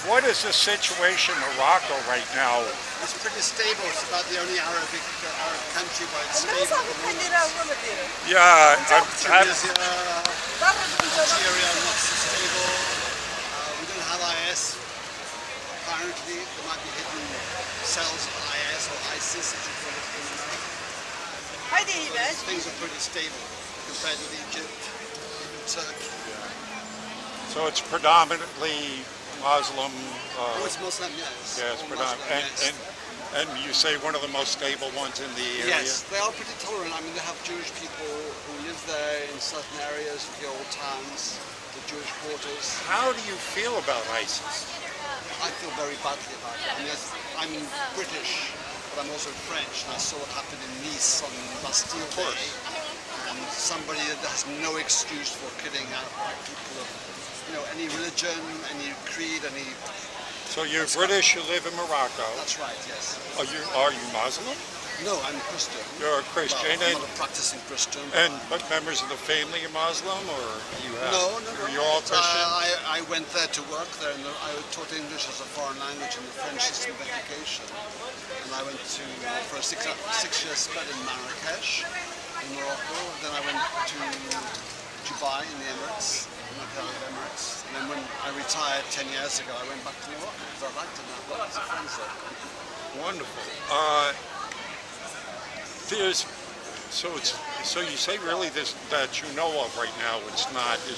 What is the situation in Morocco right now? It's pretty stable. It's about the only Arab country where it's stable. Yeah, Tunisia, Algeria, not so stable. We don't have IS. Apparently, there might be hidden cells of IS or ISIS, as you call it in America. So things are pretty stable compared with Egypt, even Turkey. So it's predominantly Muslim. It's Muslim, yes. Yeah, it's predominantly. And you say one of the most stable ones in the area? Yes, they are pretty tolerant. I mean, they have Jewish people who live there in certain areas, the old towns, the Jewish quarters. How do you feel about ISIS? I feel very badly about it. I mean, I'm British, but I'm also French, and I saw what happened in Nice on Bastille Day. And somebody that has no excuse for killing outright people of, any religion, any creed, any. So you're British, you live in Morocco. That's right, yes. Are you Muslim? No, I'm Christian. You're a Christian. Well, I'm not a practicing Christian. But members of the family are Muslim, or you have? No. You're all Christian? I went there to work there, and I taught English as a foreign language in the French system of education. And I went for a six-year spell in Marrakesh, in Morocco. And then I went to Dubai in the Emirates, in the Arab Emirates. And then when I retired 10 years ago, I went back to Morocco because I liked it now. I've got lots of friends there. Wonderful. So you say really that you know of right now, there's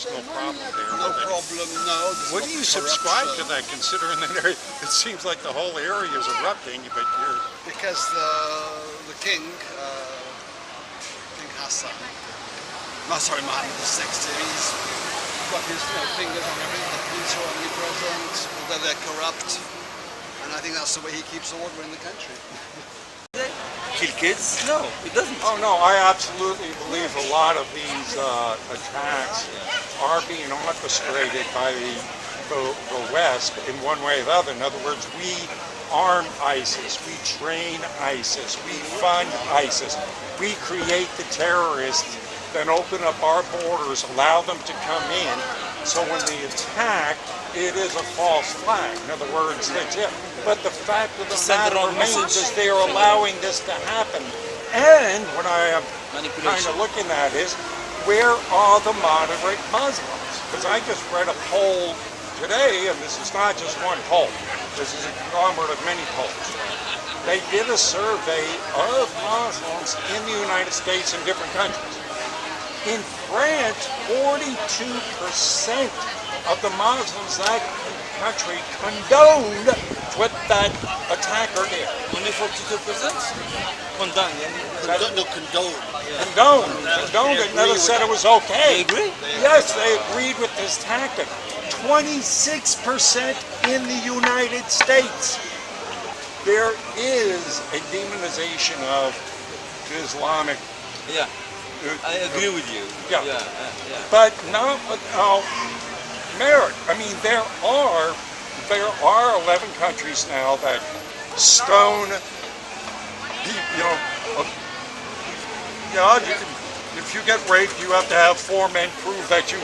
no problem there. No problem, no. What do you subscribe to that, considering that area, it seems like the whole area is erupting, but you're... Because the king, King Hassan, Mohammed VI, he's got his fingers on everything. The police are omnipresent, although they're corrupt. And I think that's the way he keeps order in the country. Kill kids? No, it doesn't. Oh no, I absolutely believe a lot of these attacks are being orchestrated by the West in one way or the other. In other words, we arm ISIS, we train ISIS, we fund ISIS, we create the terrorists, then open up our borders, allow them to come in, so when they attack, it is a false flag. In other words, that's it. But the fact of the matter remains is they are allowing this to happen. And what I am kind of looking at is, where are the moderate Muslims? Because I just read a poll today, and this is not just one poll. This is a conglomerate of many polls. They did a survey of Muslims in the United States and different countries. In France, 42% of the Muslims in that country condoned what that attacker did. Only 42%? Condone. No, condone. Condoned it, never said it was okay. They agree? Yes, they agreed with this tactic. 26% in the United States. There is a demonization of Islamic. Yeah. I agree with you. Yeah. Yeah. But not without merit. I mean, there are 11 countries now that stone. If you get raped, you have to have 4 men prove that you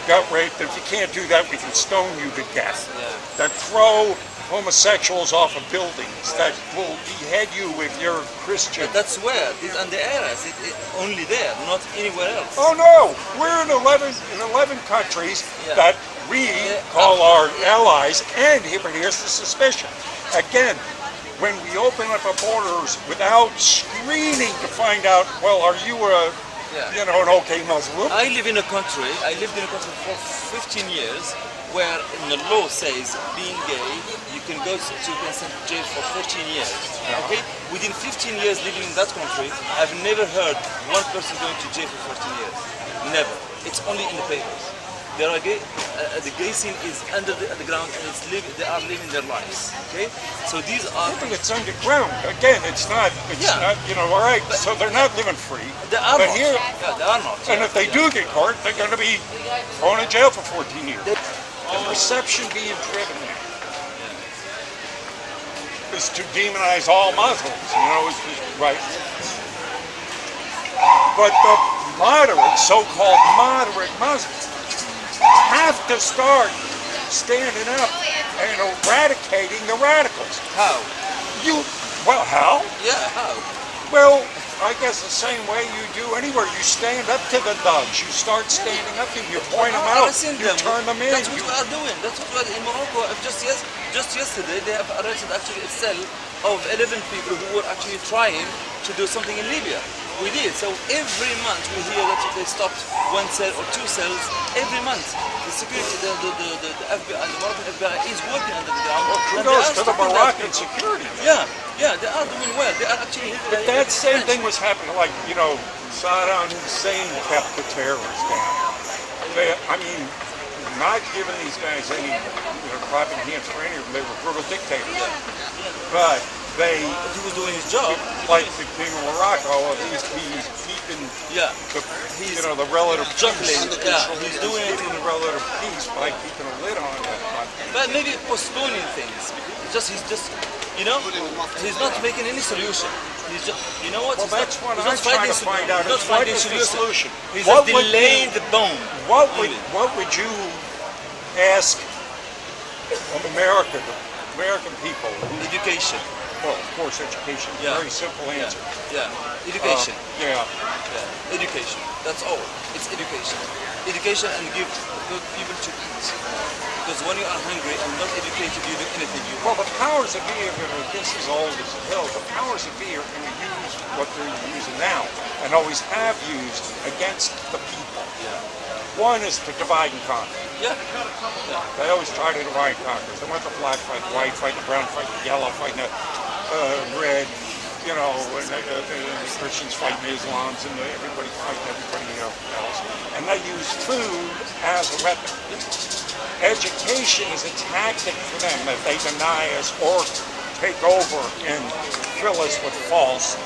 got raped. If you can't do that, we can stone you to death. Yeah. That throw homosexuals off of buildings, that will behead you if you're Christian. But that's where, these are the areas, only there, not anywhere else. Oh no, we're in 11 countries that we call our allies, and but here's the suspicion. Again, when we open up our borders without screening to find out, well, are you an okay Muslim? I lived in a country for 15 years where the law says being gay, you can send to jail for 14 years. Okay? Within 15 years living in that country, I've never heard one person going to jail for 14 years. Never. It's only in the papers. They are gay. The gay scene is under the ground, and they are living their lives. Okay? So these are. But it's underground. Again, it's not. All right. So they're not living free. They are but not. Here, they are not. And if they do get caught, they're going to be thrown in jail for 14 years. The perception being driven is to demonize all Muslims, right? But the so-called moderate Muslims have to start standing up and eradicating the radicals. How? Well, how? Yeah, how? Well, I guess the same way you do anywhere. You stand up to the thugs. You start standing up to them. You point them out. You turn them in. That's what we are doing. That's what we are in Morocco. Just yesterday, they have arrested actually a cell of 11 people who were actually trying to do something in Libya. We did. So every month we hear that they stopped one cell or two cells. Every month, the security, the FBI, the Moroccan FBI is working under the ground. Well, kudos to the Moroccan security. Yeah, they are doing well. They are actually. But that same thing was happening, like, Saddam Hussein kept the terrorists down. I mean, not giving these guys any clapping hands for any of them. They were brutal dictators. But he was doing his job. Like the king of Morocco, at least he's keeping the relative peace. He's doing it in the relative peace by keeping a lid on it. But maybe postponing things. He's not making any solution. He's just, what? Well, that's what I'm trying to find out. What is the solution? He's delaying the bomb. What would you ask of America, the American people? Education. Well, of course, education. Very simple answer. Education. Education. That's all. It's education. Education and give good people to eat. Because when you are hungry and not educated, you do anything you want. Well, the powers that be are going to, this is old as hell, the powers that be are going to use what they're using now and always have used against the people. One is to divide and conquer. They always try to divide and conquer. They want the black fight the white, fight the brown, fight the yellow, fight the red, and the Christians fighting Islams and everybody fighting everybody else. And they use food as a weapon. Education is a tactic for them that they deny us or take over and fill us with false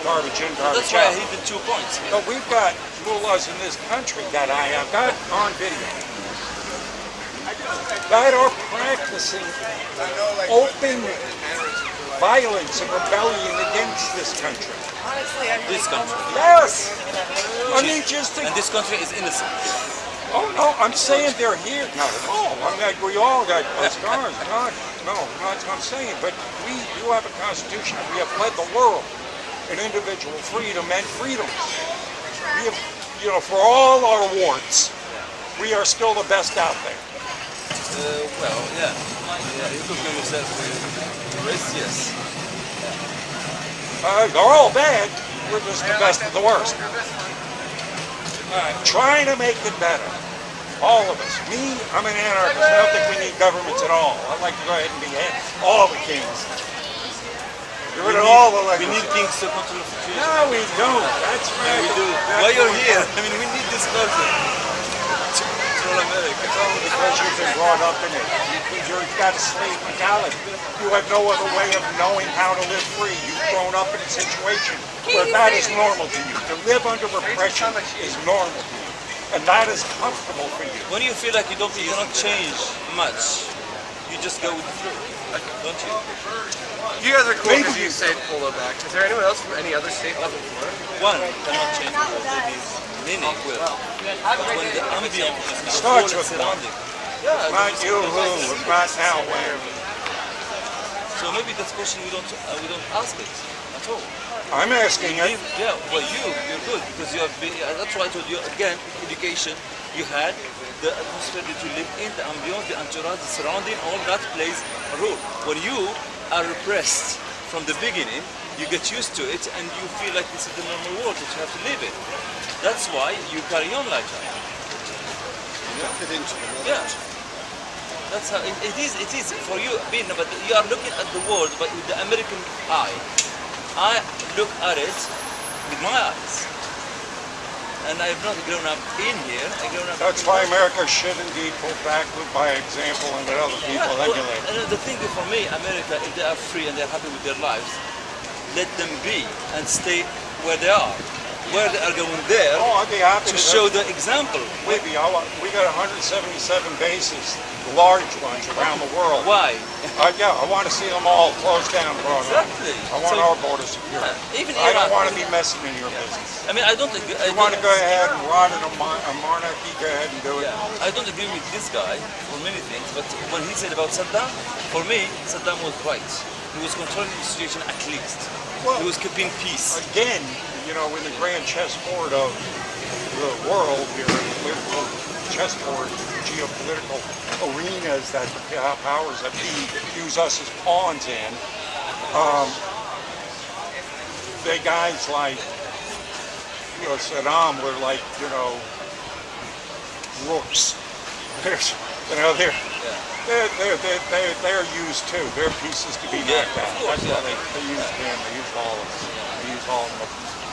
garbage in, garbage That's why out. I hit the 2 points. But we've got mullahs in this country that I have got on video that are practicing open violence and rebellion against this country. This country. Yes! I mean, just to... And this country is innocent. Oh, no, I'm saying they're here. Not at all. I'm like, we all got scars. No, that's what I'm saying. But we do have a constitution. We have led the world in individual freedom and freedoms. We have, for all our warts, we are still the best out there. You compare yourself with the rest, yes. They're all bad. We're just the best of the worst. Trying to make it better. All of us. Me, I'm an anarchist. I don't think we need governments at all. I'd like to go ahead and be all the kings. Get rid of all the legacy. We need kings to control the situation. No, we don't. That's right. We do. Why you're here? I mean, we need this person. Control America. It's only because you've been brought up in it. You've got a slave mentality. You have no other way of knowing how to live free. You've grown up in a situation where that is normal to you. To live under repression is normal to you. And that is comfortable for you. When you feel like you cannot change much, you just go with the flow, don't you? You guys are cool because you say polo back. Is there anyone else from any other state other than Florida? One cannot change the world. Maybe many will. But when the ambience is Starts with surrounding. Not you who, not now when. So maybe that's a question we don't ask it at all. I'm asking it. Yeah, well you're good because you have been, that's why I told you again, education, you had the atmosphere that you live in, the ambience, the entourage, the surrounding, all that plays a role. When you are repressed from the beginning, you get used to it and you feel like this is the normal world that you have to live in. That's why you carry on like that. Fit into the world. Yeah. That's how it is for you, but you are looking at the world but with the American eye. I look at it with my eyes. And I have not grown up in here. I grown up. That's why America should indeed pull back by example and let other people emulate. And the thing for me, America, if they are free and they're happy with their lives, let them be and stay where they are. where they are going there Oh, I'd be happy to show the example. Maybe we got 177 bases, large ones around the world. Why? Yeah, I want to see them all closed down, bro. Exactly. I want So- our border secure. Even I Iran. don't want to be messing in your business. I mean, I don't agree. You want to go ahead and run a monarchy, go ahead and do it. Yeah, I don't agree with this guy for many things, but when he said about Saddam, for me, Saddam was right. He was controlling the situation at least. Well, He was keeping peace. again, you know, in the grand chessboard of the world, here, political chessboard, geopolitical arenas that the powers that be use us as pawns in, the guys like, you know, Saddam were like, you know, rooks. There's, you know, they're used too. They're pieces to be knocked out. That's why they use him. They use all of them. They use all of them.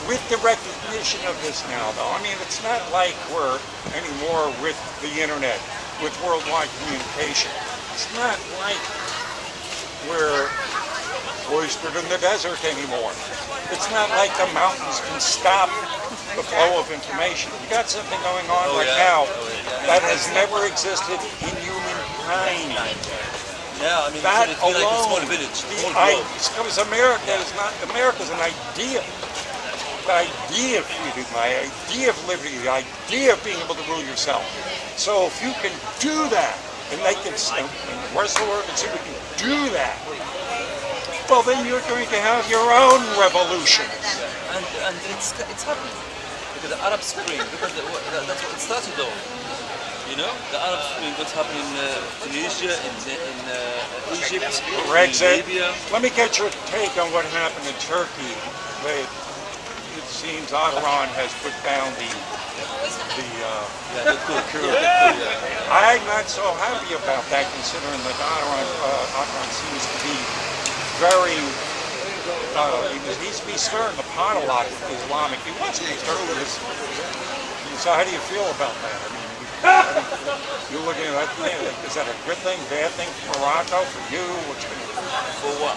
With the recognition of this now, though, I mean, it's not like we're anymore with the internet, with worldwide communication. It's not like we're cloistered in the desert anymore. It's not like the mountains can stop the flow of information. We got something going on now that has never existed in humankind. Yeah, I mean, That it's like a small alone, village. because America is not, America's an idea. The idea of freedom, the idea of liberty, the idea of being able to rule yourself. So if you can do that, and they can, and the rest of the world can see we can do that, well then you're going to have your own revolution. And it's happening. Because the Arab Spring, because that's what it started off. You know, the Arab Spring, what's happening in Tunisia, in Egypt, Brexit. in Libya. Let me get your take on what happened in Turkey. It seems Erdogan has put down the coup. I'm not so happy about that, considering that Erdogan seems to be very, he needs to be stirring the pot a lot with Islamic. He wants to be stirring this. So how do you feel about that? I mean, you're looking at that, is that a good thing, bad thing for Morocco, for you? For what?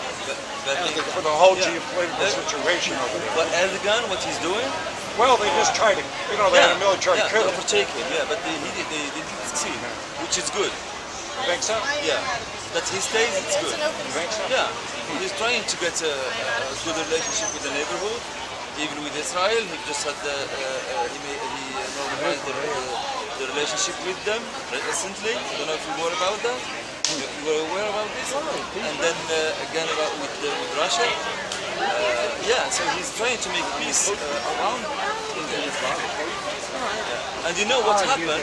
For the whole geopolitical situation over there. But Erdogan, what he's doing? Well, they just tried to, you know, they had a military coup. To overtake him, but they didn't succeed, which is good. You think so? Yeah. That he stays, it's good. You think so? Yeah. He's trying to get a good relationship with the neighborhood, even with Israel. He just had he normalized the relationship with them recently. I don't know if you were about that. You were aware about this? And then again with Russia. So he's trying to make peace around in Islam. And you know what happened?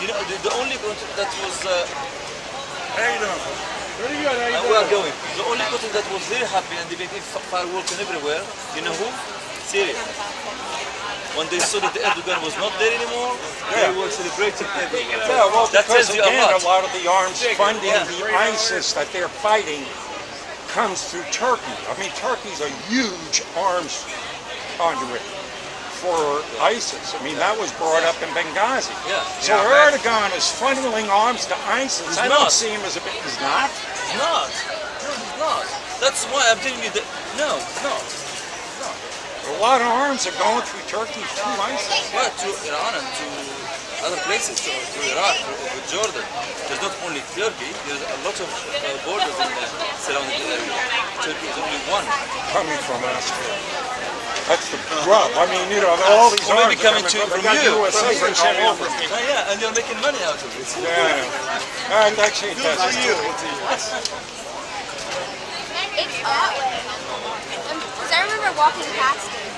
You know, the only country that was we are going. The only country that was very happy and they made fireworks everywhere, you know who? Syria. When they saw that Erdogan was not there anymore, they were celebrating everywhere. Yeah, well, That because tells you a again, lot. a lot of the arms funding the ISIS that they're fighting comes through Turkey. I mean, Turkey's a huge arms conduit for ISIS. I mean, that was brought up in Benghazi. Yeah. So Erdogan is funneling arms to ISIS. I don't see him as a bit. He's not. He's not. No, he's not. That's why I'm telling you that. No, he's not. A lot of arms are going through Turkey to ISIS. Well, to Iran and to other places, to Iraq, to Jordan. There's not only Turkey, there's a lot of borders in the surrounding area. Turkey is only one. Coming from us. That's the rub. I mean, you know, all these Or maybe arms coming are from they got you. USA all over. Yeah, and you're making money out of it. Yeah. And actually, it does. It's that way. Because I remember walking past it.